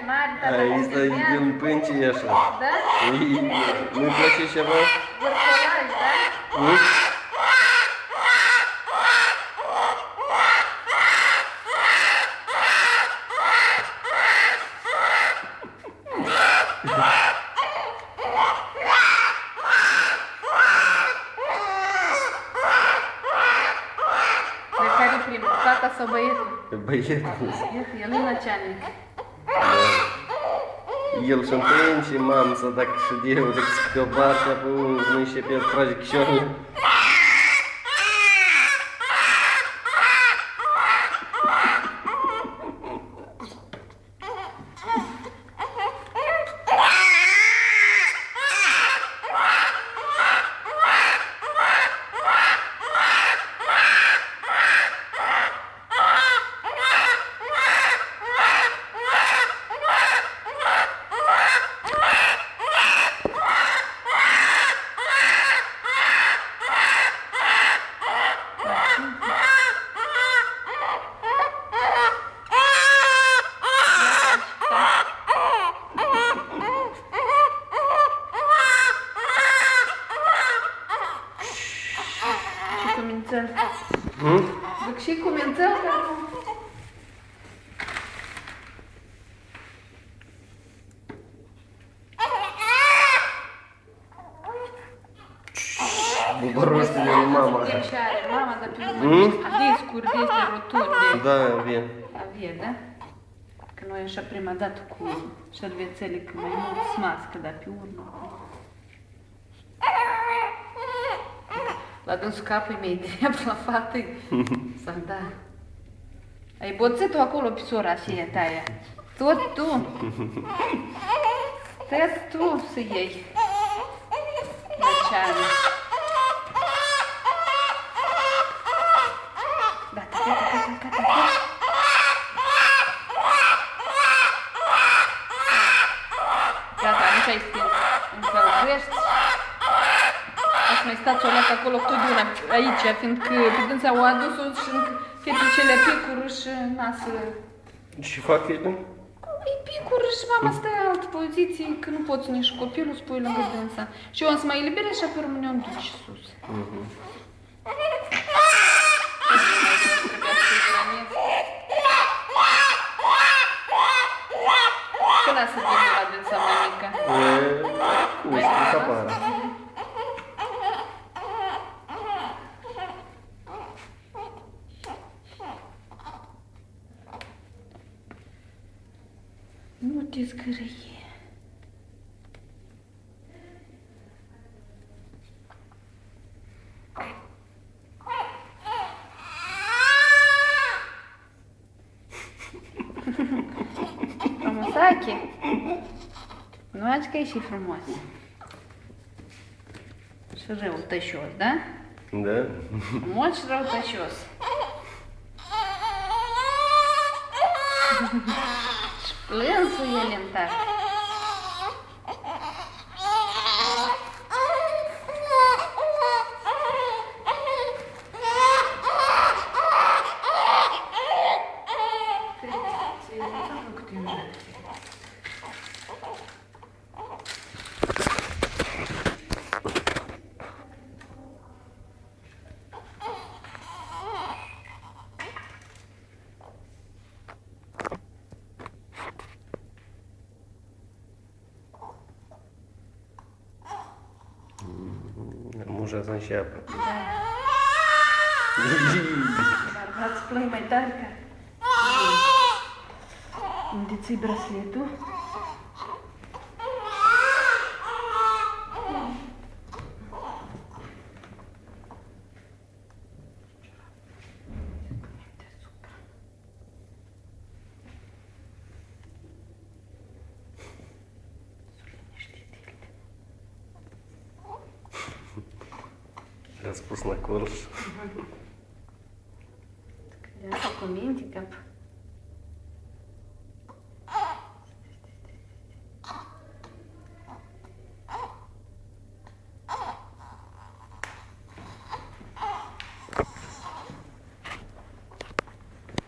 mari, dar Asta e din pânci așa. Da? Nu-i place ceva? Vârcolaj, da? Nu? De care primul? Fata sau băietul? Băietul. Iată, el nu la ceanic. El și-mi plânge mamța dacă și eu, dacă se pe o parte, apoi nu începe a trage chișoarele. Și cu mințel. Zic și cu mințel, că nu... Buborostele lui mama. Vedem ce are mama, dar pe urmă discuri de astea rotunde. Da, avem. Avie, da? Că noi așa prima dată cu șervețele, că mai mult smască, dar pe urmă... La dânsul capul meu drept, la fată, să da. Ai boțit-o acolo pe sora aceea ta aia. Tot tu. Tot tu să iei. La ceară. Gata, gata, gata, gata, gata. Gata, nu ți-ai stins. Încălzești. Ați mai stați o leacă acolo tot de una aici, fiindcă pe dânsa o adus-o și feticele picură și nasă. Și fac fete? E picură și mama stă în altă poziție, că nu poți nici copilul să pui lângă dânsa. Și eu am să mai elibere și apoi urmă ne-am duci sus. Când a să vină la dânsa mai mică? Cum să apară? Nu te zgârie. Frumosache? Nu ați că e și frumos. Și răutășos, da? Da. Frumos și răutășos. Și plânsul el în tare. Mușa să înșeapă. Bărbați plâng mai tare ca... Unde ți-i brasletul? Le-a spus la curs. Cu minte, cap.